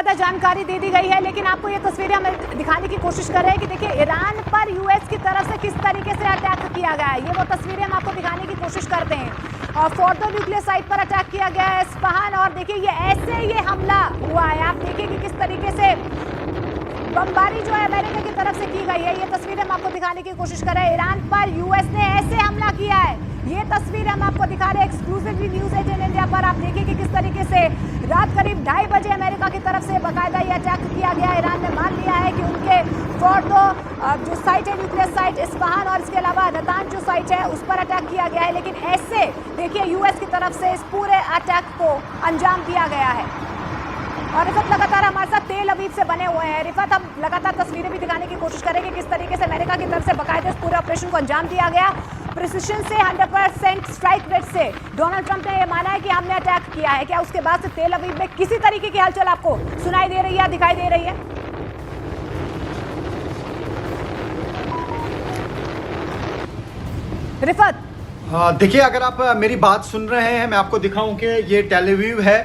बाकायदा जानकारी दे दी गई है, लेकिन आपको ये तस्वीरें हमें दिखाने की कोशिश कर रहे हैं कि देखिए ईरान पर यूएस की तरफ से किस तरीके से अटैक किया गया है। ये वो तस्वीरें हम आपको दिखाने की कोशिश करते हैं। और फोर्डो न्यूक्लियर साइट पर अटैक किया गया है इस्फहान, और देखिए ये ऐसे ये हमला हुआ है। आप देखिए कि किस तरीके से बमबारी जो है अमेरिका की तरफ से की गई है। ये तस्वीरें हम आपको दिखाने की कोशिश कर रहे हैं। ईरान पर यूएस ने ऐसे हमला किया है। ये तस्वीर हम आपको दिखा रहे हैं एक्सक्लूसिवली न्यूज 18 इंडिया पर। आप देखिए कि किस तरीके से रात करीब 2:30 बजे अमेरिका की तरफ से बाकायदा ये अटैक किया गया। ईरान ने मान लिया है कि उनके फोर्डो जो साइट है न्यूक्लियर साइट इस्फहान और इसके अलावा नातांज जो साइट है उस पर अटैक किया गया है। लेकिन ऐसे देखिए यूएस की तरफ से इस पूरे अटैक को अंजाम दिया गया है। और रिफत लगातार हमारे साथ तेल अवीव से बने हुए हैं। रिफत, हम लगातार तस्वीरें भी दिखाने की कोशिश करेंगे किस तरीके से अमेरिका की तरफ से बाकायदा इस पूरे ऑपरेशन को अंजाम दिया गया। प्रिसिशन से 100% स्ट्राइक रेट से डोनाल्ड ट्रंप ने यह माना है कि हमने अटैक किया है। क्या उसके बाद से तेल अवीव में किसी तरीके की हलचल आपको सुनाई दे रही है, दिखाई दे रही है? रिफत, हाँ देखिए, अगर आप मेरी बात सुन रहे हैं, मैं आपको दिखाऊं कि ये टेल अवीव है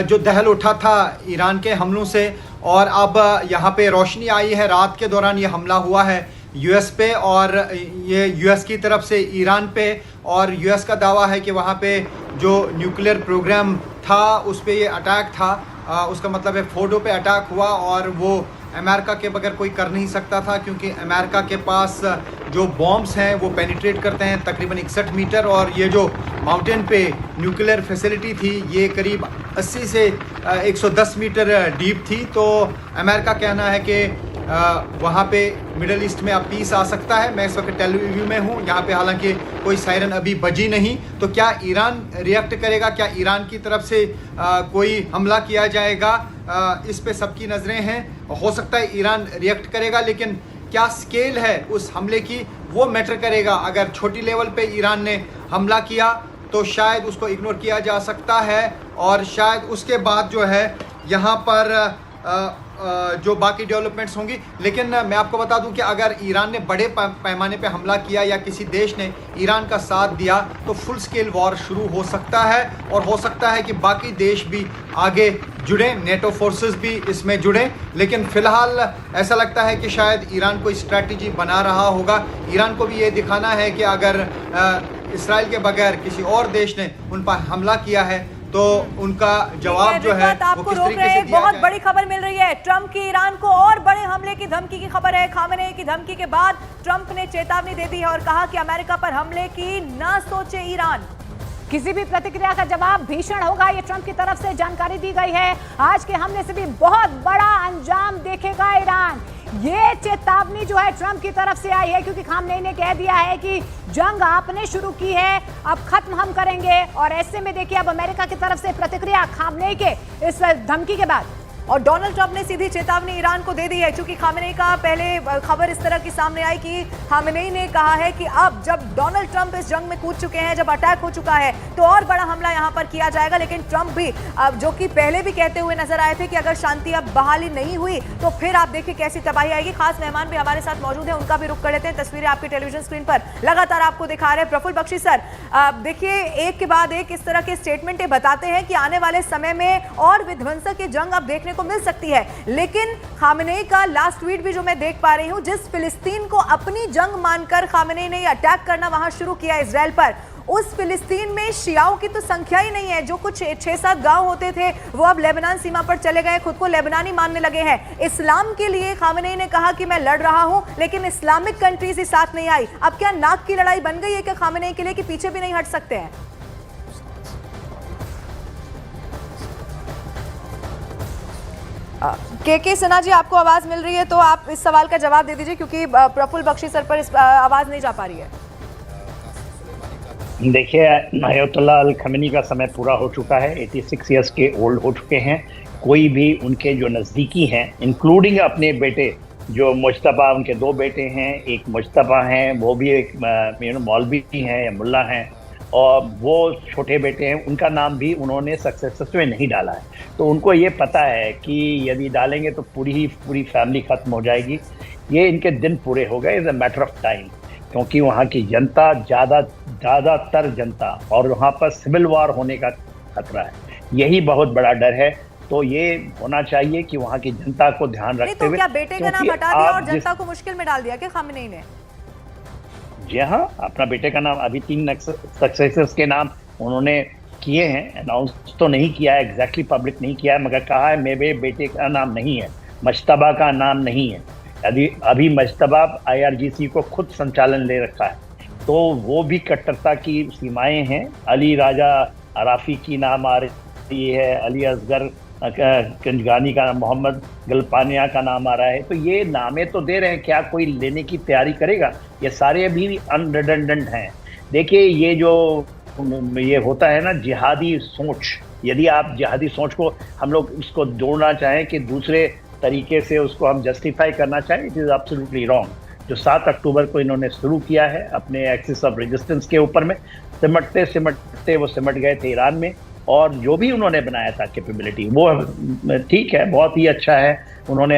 जो दहल उठा था ईरान के हमलों से, और अब यहाँ पे रोशनी आई है। रात के दौरान ये हमला हुआ है यूएस पे, और ये यूएस की तरफ से ईरान पे, और यूएस का दावा है कि वहाँ पे जो न्यूक्लियर प्रोग्राम था उस पे ये अटैक था। उसका मतलब है फोर्डो पे अटैक हुआ, और वो अमेरिका के बगैर कोई कर नहीं सकता था, क्योंकि अमेरिका के पास जो बॉम्ब्स हैं वो पेनिट्रेट करते हैं तकरीबन 61 मीटर, और ये जो माउंटेन पे न्यूक्लियर फैसिलिटी थी ये करीब 80 से 110 मीटर डीप थी। तो अमेरिका कहना है कि वहाँ पे मिडल ईस्ट में अब पीस आ सकता है। मैं इस वक्त टेल अवीव में हूँ, यहाँ पे हालांकि कोई सायरन अभी बजी नहीं। तो क्या ईरान रिएक्ट करेगा, क्या ईरान की तरफ से कोई हमला किया जाएगा, इस पे सबकी नज़रें हैं। हो सकता है ईरान रिएक्ट करेगा, लेकिन क्या स्केल है उस हमले की वो मैटर करेगा। अगर छोटी लेवल पे ईरान ने हमला किया तो शायद उसको इग्नोर किया जा सकता है, और शायद उसके बाद जो है यहाँ पर जो बाकी डेवलपमेंट्स होंगी। लेकिन मैं आपको बता दूं कि अगर ईरान ने बड़े पैमाने पे हमला किया या किसी देश ने ईरान का साथ दिया तो फुल स्केल वॉर शुरू हो सकता है, और हो सकता है कि बाकी देश भी आगे जुड़े, नेटो फोर्सेस भी इसमें जुड़े। लेकिन फ़िलहाल ऐसा लगता है कि शायद ईरान कोई स्ट्रैटेजी बना रहा होगा। ईरान को भी ये दिखाना है कि अगर इसराइल के बगैर किसी और देश ने उन पर हमला किया है तो उनका जवाब जो है वो किस तरीके से दिया बहुत बड़ी खबर मिल रही है। ट्रंप की ईरान को और बड़े हमले की धमकी की खबर है। खामेनेई की धमकी के बाद ट्रंप ने चेतावनी दे दी है और कहा कि अमेरिका पर हमले की न सोचे ईरान। किसी भी प्रतिक्रिया का जवाब भीषण होगा, ये ट्रंप की तरफ से जानकारी दी गई है। आज के हमले से भी बहुत बड़ा अंजाम देखेगा ईरान। ये चेतावनी जो है ट्रंप की तरफ से आई है, क्योंकि खामनेई ने कह दिया है कि जंग आपने शुरू की है, अब खत्म हम करेंगे। और ऐसे में देखिए अब अमेरिका की तरफ से प्रतिक्रिया खामनेई के इस धमकी के बाद। और डोनाल्ड ट्रंप ने सीधी चेतावनी ईरान को दे दी है, क्योंकि खामेनेई का पहले खबर इस तरह की सामने आई कि खामेनेई ने कहा है कि अब जब डोनाल्ड ट्रंप इस जंग में कूद चुके हैं, जब अटैक हो चुका है, तो और बड़ा हमला यहां पर किया जाएगा। लेकिन ट्रंप भी अब जो कि पहले भी कहते हुए नजर आए थे कि अगर शांति अब बहाली नहीं हुई तो फिर आप देखिए कैसी तबाही आएगी। खास मेहमान भी हमारे साथ मौजूद है, उनका भी रुख कर लेते हैं। तस्वीरें आपकी टेलीविजन स्क्रीन पर लगातार आपको दिखा रहे हैं। प्रफुल्ल बख्शी सर, देखिए एक के बाद एक इस तरह के स्टेटमेंट बताते हैं कि आने वाले समय में और विध्वंसक की जंग अब देखने को मिल सकती है। लेकिन खामेनेई का लास्ट ट्वीट भी जो मैं देख पा रही हूं, जिस फिलिस्तीन को अपनी जंग मानकर खामेनेई ने अटैक करना वहां शुरू किया इजराइल पर, उस फिलिस्तीन में शियाओं की तो संख्या ही नहीं है। जो कुछ 6-7 गांव होते थे वो अब लेबनान सीमा पर चले गए, खुद को लेबनानी मानने लगे हैं। इस्लाम के लिए खामेनेई ने कहा कि मैं लड़ रहा हूं, लेकिन इस्लामिक कंट्रीज ही साथ नहीं आई। अब क्या नाक की लड़ाई बन गई है क्या खामेनेई के लिए कि पीछे भी नहीं हट सकते हैं? के सिन्हा जी, आपको आवाज मिल रही है तो आप इस सवाल का जवाब दे दीजिए, क्योंकि प्रफुल्ल बख्शी सर पर इस आवाज नहीं जा पा रही है। देखिए, अयतुल्लाह अल खमेनी का समय पूरा हो चुका है। 86 ईयर्स के ओल्ड हो चुके हैं। कोई भी उनके जो नज़दीकी हैं, इंक्लूडिंग अपने बेटे जो मुश्तबा, उनके 2 बेटे हैं, एक मुश्तबा हैं, वो भी एक मौलवी हैं या मुल्ला हैं, और वो छोटे बेटे हैं, उनका नाम भी उन्होंने सक्सेसर्स में नहीं डाला है। तो उनको ये पता है कि यदि डालेंगे तो पूरी फैमिली ख़त्म हो जाएगी। ये इनके दिन पूरे हो गए, is a matter of time, क्योंकि वहाँ की जनता ज़्यादातर जनता, और वहाँ पर सिविल वार होने का खतरा है। यही बहुत बड़ा डर है। तो ये होना चाहिए कि वहाँ की जनता को ध्यान नहीं रखते तो हुए, क्या बेटे का नाम क्योंकि हटा दिया आप और जनता को मुश्किल में डाल दिया क्या खामनेई ने? जी हाँ, अपना बेटे का नाम अभी 3 सक्सेसर्स के नाम उन्होंने किए हैं, अनाउंस तो नहीं किया है, एग्जैक्टली पब्लिक नहीं किया है, मगर कहा है मेरे बेटे का नाम नहीं है, मजतबा का नाम नहीं है। अभी मजतबा IRGC को खुद संचालन ले रखा है, तो वो भी कट्टरता की सीमाएं हैं। अली राजा अराफी की नाम आ रही है, अली असगर कंजगानी का, मोहम्मद गलपानिया का नाम आ रहा है, तो ये नामे तो दे रहे हैं, क्या कोई लेने की तैयारी करेगा? ये सारे भी अनरिडंडेंट हैं। देखिए ये जो ये होता है ना जिहादी सोच, यदि आप जिहादी सोच को हम लोग इसको जोड़ना चाहें कि दूसरे तरीके से उसको हम जस्टिफाई करना चाहें, इट इज़ एब्सोल्युटली रॉन्ग। जो 7 अक्टूबर को इन्होंने शुरू किया है अपने एक्सिस ऑफ रेजिस्टेंस के ऊपर में, सिमटते सिमटते वो सिमट गए थे ईरान में, और जो भी उन्होंने बनाया था कैपेबिलिटी वो ठीक है, बहुत ही अच्छा है। उन्होंने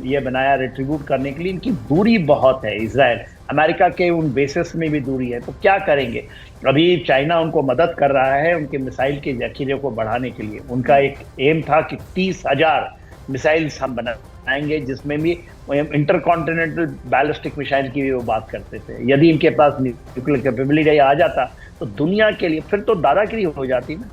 ये बनाया रिट्रीब्यूट करने के लिए। इनकी दूरी बहुत है, इजराइल अमेरिका के उन बेसिस में भी दूरी है, तो क्या करेंगे? अभी चाइना उनको मदद कर रहा है उनके मिसाइल के जखीरे को बढ़ाने के लिए। उनका एक एम था कि 30,000 मिसाइल्स हम बनाएंगे, जिसमें भी इंटरकॉन्टिनेंटल बैलिस्टिक मिसाइल की भी वो बात करते थे। यदि इनके पास न्यूक्लियर कैपेबिलिटी आ जाता तो दुनिया के लिए फिर तो दादागिरी हो जाती ना।